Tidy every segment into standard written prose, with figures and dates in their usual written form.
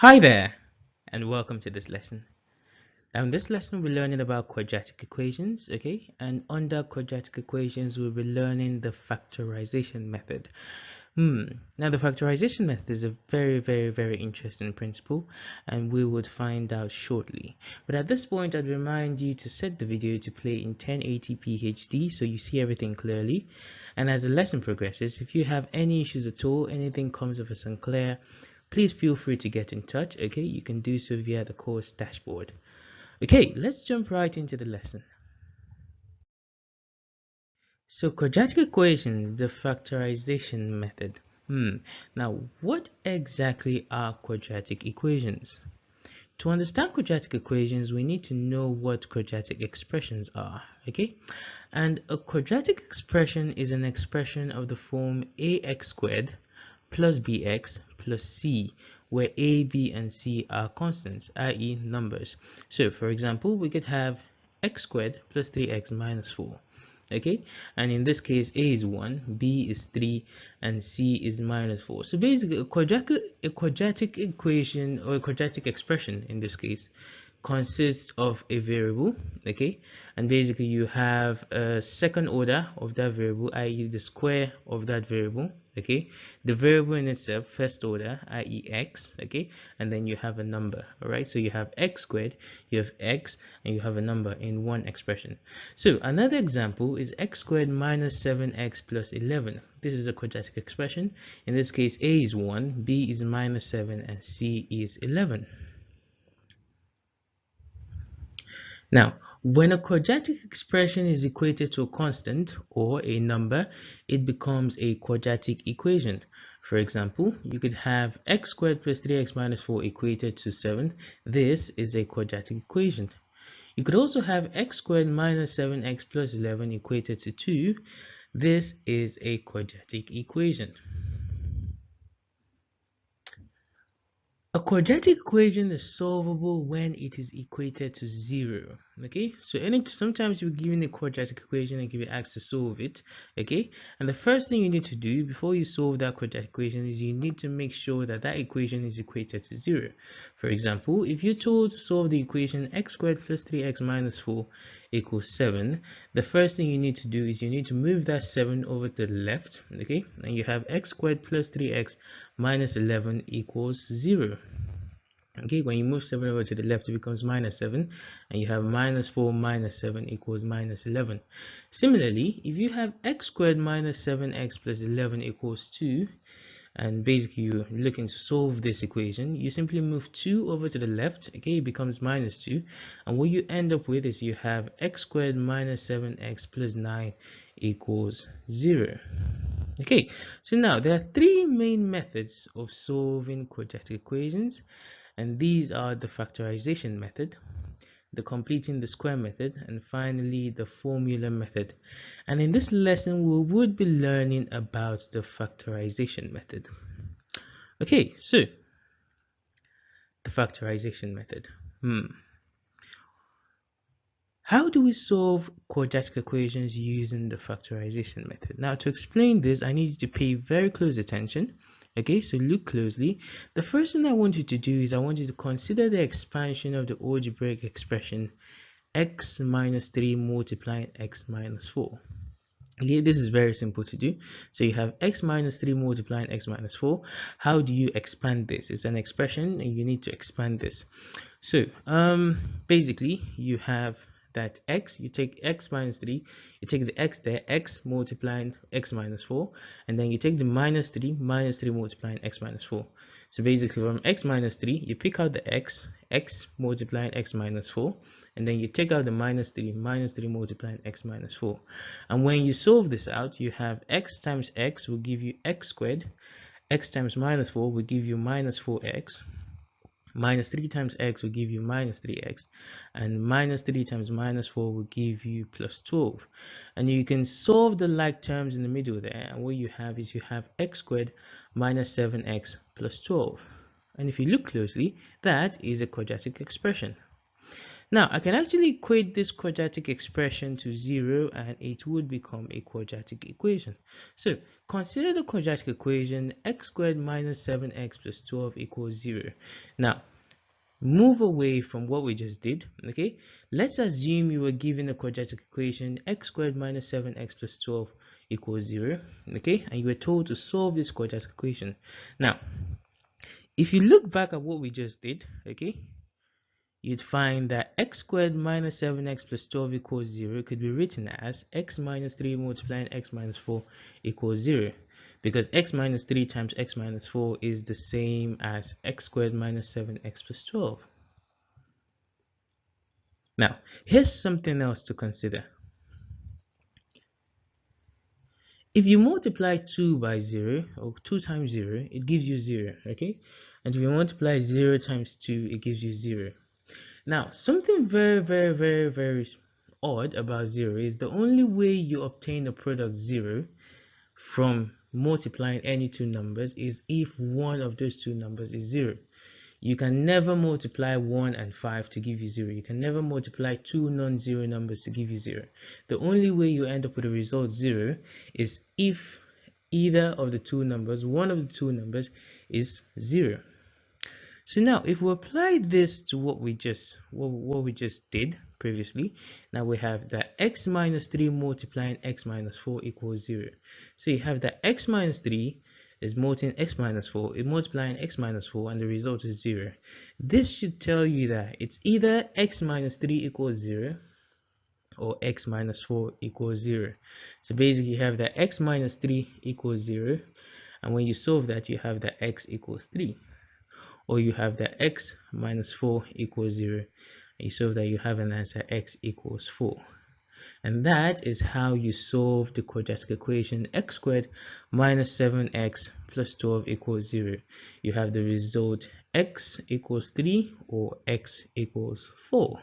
Hi there, and welcome to this lesson. Now, in this lesson, we're learning about quadratic equations, okay? And under quadratic equations, we'll be learning the factorization method. Now, the factorization method is a very interesting principle, and we would find out shortly. But at this point, I'd remind you to set the video to play in 1080p HD so you see everything clearly. And as the lesson progresses, if you have any issues at all, anything comes of us unclear, please feel free to get in touch. Okay, you can do so via the course dashboard. Okay, let's jump right into the lesson. So quadratic equations, the factorization method. Now, what exactly are quadratic equations? To understand quadratic equations, we need to know what quadratic expressions are, okay? And a quadratic expression is an expression of the form ax squared plus bx plus c, where a, b, and c are constants, i.e. numbers. So, for example, we could have x squared plus 3x minus 4. Okay, and in this case a is 1, b is 3, and c is minus 4. So basically a quadratic equation, or a quadratic expression in this case, consists of a variable, okay, and basically you have a second order of that variable, i.e. the square of that variable, okay, the variable in itself first order, i.e. x, okay, and then you have a number. All right, so you have x squared, you have x, and you have a number in one expression. So another example is x squared minus 7x plus 11. This is a quadratic expression. In this case, a is 1, b is minus 7, and c is 11. Now, when a quadratic expression is equated to a constant or a number, it becomes a quadratic equation. For example, you could have x squared plus 3x minus 4 equated to 7. This is a quadratic equation. You could also have x squared minus 7x plus 11 equated to 2. This is a quadratic equation. A quadratic equation is solvable when it is equated to 0. Okay, so sometimes you're given a quadratic equation and give you asked to solve it. Okay, and the first thing you need to do before you solve that quadratic equation is you need to make sure that that equation is equated to 0. For example, if you're told to solve the equation x squared plus 3x minus 4 equals 7, the first thing you need to do is you need to move that 7 over to the left. Okay, and you have x squared plus 3x minus 11 equals 0. Okay, when you move 7 over to the left, it becomes minus 7, and you have minus 4 minus 7 equals minus 11. Similarly, if you have x squared minus 7x plus 11 equals 2, and basically you're looking to solve this equation, you simply move 2 over to the left. Okay, it becomes minus 2, and what you end up with is you have x squared minus 7x plus 9 equals 0. Okay, so now there are three main methods of solving quadratic equations, and these are the factorization method, the completing the square method, and finally the formula method. And in this lesson we would be learning about the factorization method. Okay, so the factorization method. How do we solve quadratic equations using the factorization method? Now, to explain this, I need you to pay very close attention. Okay, so look closely. The first thing I want you to do is I want you to consider the expansion of the algebraic expression x minus 3 multiplying x minus 4. Okay, this is very simple to do. So you have x minus 3 multiplying x minus 4. How do you expand this? It's an expression and you need to expand this. So basically you have that x, you take x minus 3, you take the x there, x multiplying x minus 4, and then you take the minus 3 multiplying x minus 4. So basically from x minus 3, you pick out the x multiplying x minus 4, and then you take out the minus 3 multiplying x minus 4. And when you solve this out, you have x times x will give you x squared, x times minus 4 will give you minus 4x, minus 3 times x will give you minus 3x, and minus 3 times minus 4 will give you plus 12. And you can solve the like terms in the middle there, and what you have is you have x squared minus 7x plus 12. And if you look closely, that is a quadratic expression. Now, I can actually equate this quadratic expression to 0 and it would become a quadratic equation. So, consider the quadratic equation x squared minus 7x plus 12 equals 0. Now, move away from what we just did, okay? Let's assume you were given a quadratic equation x squared minus 7x plus 12 equals 0, okay? And you were told to solve this quadratic equation. Now, if you look back at what we just did, okay, you'd find that x squared minus 7x plus 12 equals 0 could be written as x minus 3 multiplying x minus 4 equals 0, because x minus 3 times x minus 4 is the same as x squared minus 7x plus 12. Now, here's something else to consider. If you multiply 2 by 0, or 2 times 0, it gives you 0, okay? And if you multiply 0 times 2, it gives you 0. Now, something very odd about 0 is the only way you obtain a product 0 from multiplying any two numbers is if one of those two numbers is 0. You can never multiply 1 and 5 to give you 0. You can never multiply two non-zero numbers to give you 0. The only way you end up with a result 0 is if either of the two numbers, one of the two numbers, is 0. So now, if we apply this to what we just did previously, now we have that x minus 3 multiplying x minus 4 equals 0. So you have that x minus 3 is multiplying x minus 4, it multiplying x minus 4, and the result is 0. This should tell you that it's either x minus 3 equals 0 or x minus 4 equals 0. So basically you have that x minus 3 equals 0, and when you solve that, you have that x equals 3. Or you have that x minus 4 equals 0, and you solve that, you have an answer x equals 4. And that is how you solve the quadratic equation x squared minus 7x plus 12 equals 0. You have the result x equals 3 or x equals 4.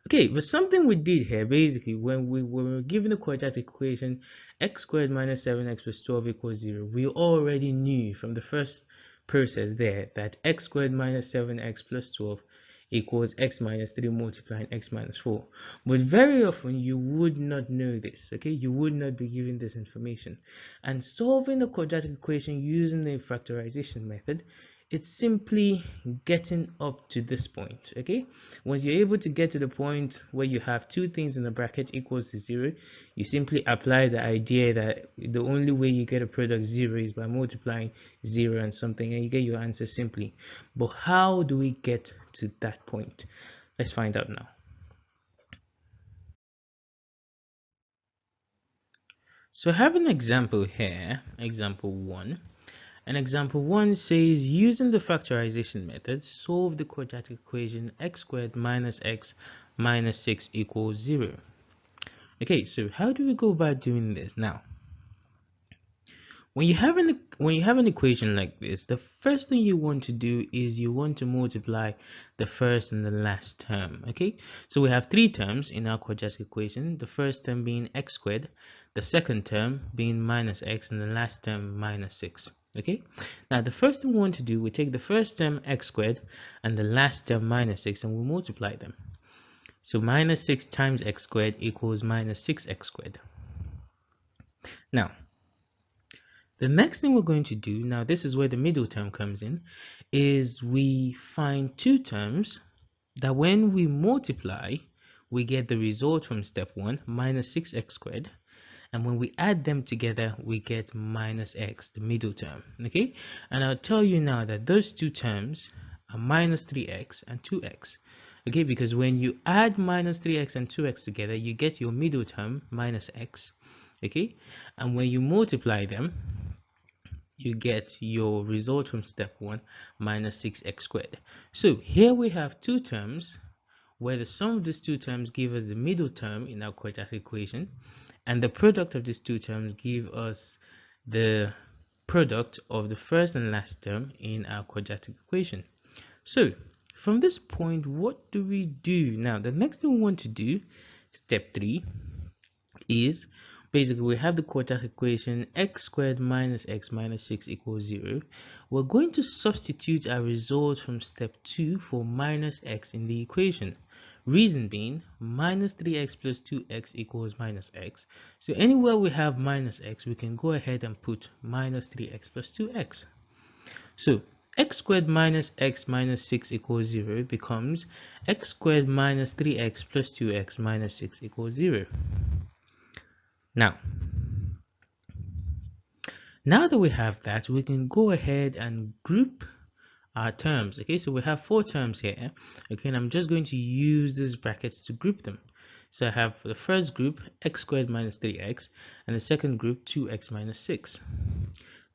Okay, but something we did here, basically, when we were given the quadratic equation x squared minus 7x plus 12 equals 0, we already knew from the first process there that x squared minus 7x plus 12 equals x minus 3 multiplying x minus 4. But very often you would not know this, okay? You would not be given this information. And solving the quadratic equation using the factorization method, it's simply getting up to this point, okay? Once you're able to get to the point where you have two things in the bracket equals to 0, you simply apply the idea that the only way you get a product 0 is by multiplying 0 and something, and you get your answer simply. But how do we get to that point? Let's find out now. So I have an example here, example 1. And example 1 says, using the factorization method, solve the quadratic equation x squared minus x minus 6 equals 0. Okay, so how do we go about doing this? Now, when you have an equation like this, the first thing you want to do is you want to multiply the first and the last term. Okay, so we have three terms in our quadratic equation, the first term being x squared, the second term being minus x, and the last term minus 6. Okay, now the first thing we want to do, we take the first term x squared and the last term minus 6, and we multiply them. So minus 6 times x squared equals minus 6x squared. Now, the next thing we're going to do, now this is where the middle term comes in, is we find two terms that when we multiply, we get the result from step 1, minus 6x squared. And when we add them together, we get minus x, the middle term, okay? And I'll tell you now that those two terms are minus 3x and 2x, okay? Because when you add minus 3x and 2x together, you get your middle term, minus x, okay? And when you multiply them, you get your result from step 1, minus 6x squared. So here we have two terms where the sum of these two terms give us the middle term in our quadratic equation, and the product of these two terms give us the product of the first and last term in our quadratic equation. So from this point, what do we do? Now, the next thing we want to do, step 3, is basically we have the quadratic equation x squared minus x minus 6 equals 0. We're going to substitute our result from step 2 for minus x in the equation. Reason being, minus 3x plus 2x equals minus x. So anywhere we have minus x, we can go ahead and put minus 3x plus 2x. So x squared minus x minus 6 equals 0 becomes x squared minus 3x plus 2x minus 6 equals 0. Now that we have that, we can go ahead and group our terms. Okay, so we have 4 terms here. Okay, and I'm just going to use these brackets to group them. So I have the first group x squared minus 3x, and the second group 2x minus 6.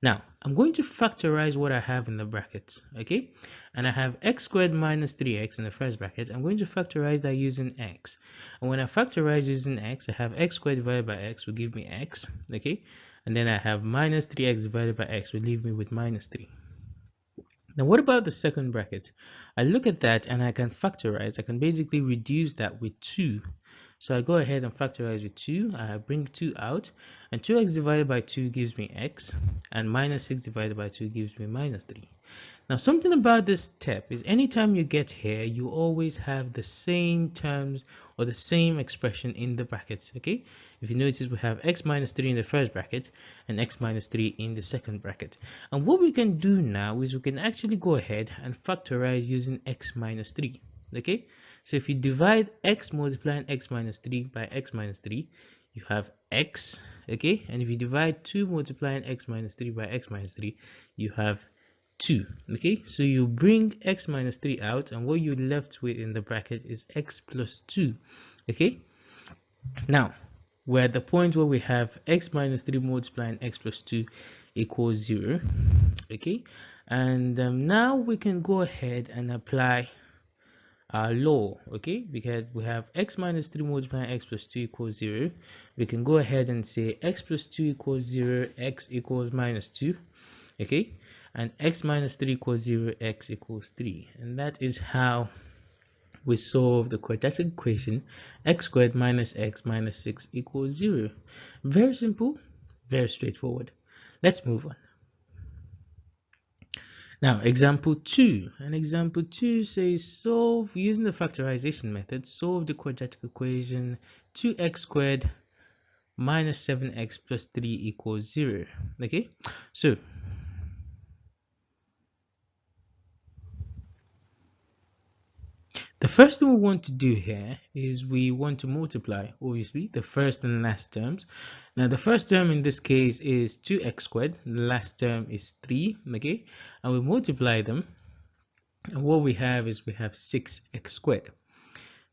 Now I'm going to factorize what I have in the brackets. Okay, and I have x squared minus 3x in the first bracket. I'm going to factorize that using x, and when I factorize using x, I have x squared divided by x will give me x. Okay, and then I have minus 3x divided by x will leave me with minus 3. Now what about the second bracket? I look at that and I can factorize. I can basically reduce that with 2. So I go ahead and factorize with 2. I bring 2 out, and 2x divided by 2 gives me x, and minus 6 divided by 2 gives me minus 3. Now something about this step is anytime you get here, you always have the same terms or the same expression in the brackets. Okay, if you notice, we have x minus 3 in the first bracket and x minus 3 in the second bracket. And what we can do now is we can actually go ahead and factorize using x minus 3. Okay, so if you divide x multiplying x minus 3 by x minus 3, you have x. Okay, and if you divide 2 multiplying x minus 3 by x minus 3, you have 2. Okay, so you bring x minus 3 out, and what you're left with in the bracket is x plus 2. Okay, now we're at the point where we have x minus 3 multiplying x plus 2 equals 0. Okay, and now we can go ahead and apply our law. Okay, because we have x minus 3 multiplying x plus 2 equals 0, we can go ahead and say x plus 2 equals 0, x equals minus 2. Okay, and x minus 3 equals 0, x equals 3. And that is how we solve the quadratic equation x squared minus x minus 6 equals 0. Very simple, very straightforward. Let's move on. Now example 2. And example 2 says solve using the factorization method, solve the quadratic equation 2x squared minus 7x plus 3 equals 0. Okay, so the first thing we want to do here is we want to multiply, obviously, the first and last terms. Now the first term in this case is 2x squared, the last term is 3, okay, and we multiply them, and what we have is we have 6x squared.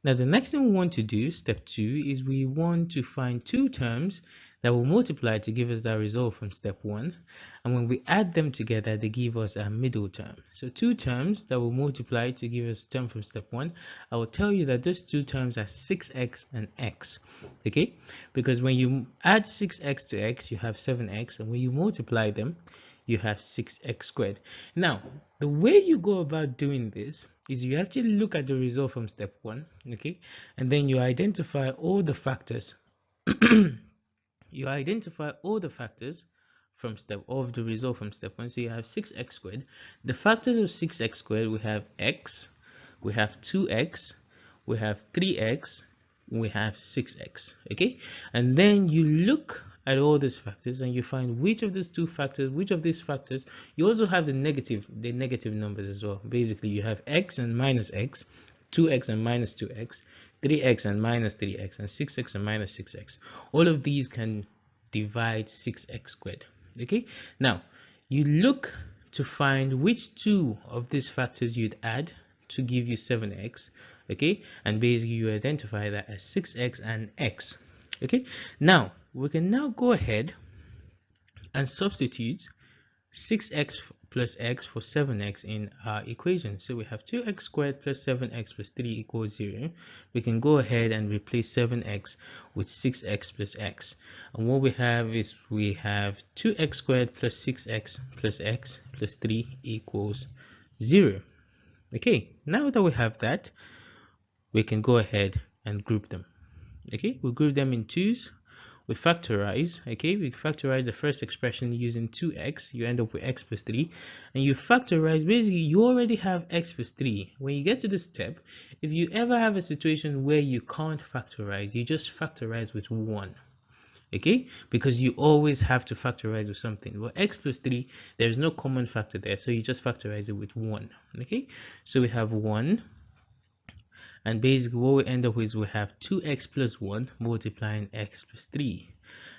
Now the next thing we want to do, step 2, is we want to find two terms that will multiply to give us that result from step 1, and when we add them together they give us a middle term. So two terms that will multiply to give us term from step 1, I will tell you that those two terms are 6x and x. Okay, because when you add 6x to x you have 7x, and when you multiply them you have 6x squared. Now the way you go about doing this is you actually look at the result from step 1, okay, and then you identify all the factors you identify all the factors from step of the result from step 1. So you have 6x squared. The factors of 6x squared, we have x, we have 2x, we have 3x, we have 6x. Okay, and then you look at all these factors and you find which of these two factors, which of these factors. You also have the negative numbers as well. Basically you have x and minus x, 2x and minus 2x, 3x and minus 3x, and 6x and minus 6x. All of these can divide 6x squared. Okay, now you look to find which two of these factors you'd add to give you 7x. Okay, and basically you identify that as 6x and x. Okay, now we can now go ahead and substitute 6x plus x for 7x in our equation. So we have 2x squared plus 7x plus 3 equals 0. We can go ahead and replace 7x with 6x plus x. And what we have is we have 2x squared plus 6x plus x plus 3 equals 0. Okay, now that we have that, we can go ahead and group them. Okay, we'll group them in twos. we factorize. Okay, we factorize the first expression using 2x, you end up with x plus 3, and you factorize, basically you already have x plus 3. When you get to this step, if you ever have a situation where you can't factorize, you just factorize with 1. Okay, because you always have to factorize with something. Well, x plus 3, there's no common factor there, so you just factorize it with 1. Okay, so we have 1, and basically what we end up with is we have 2x plus 1 multiplying x plus 3.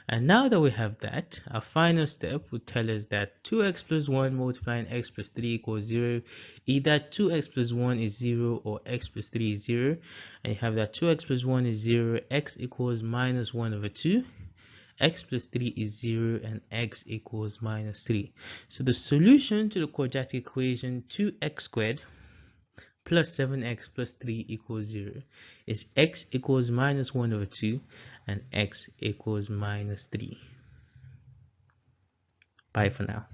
And now that we have that, our final step would tell us that 2x plus 1 multiplying x plus 3 equals 0. Either 2x plus 1 is 0 or x plus 3 is 0. And you have that 2x plus 1 is 0, x equals minus 1 over 2. X plus 3 is 0 and x equals minus 3. So the solution to the quadratic equation 2x squared plus 7x plus 3 equals 0 is x equals minus 1 over 2 and x equals minus 3. Bye for now.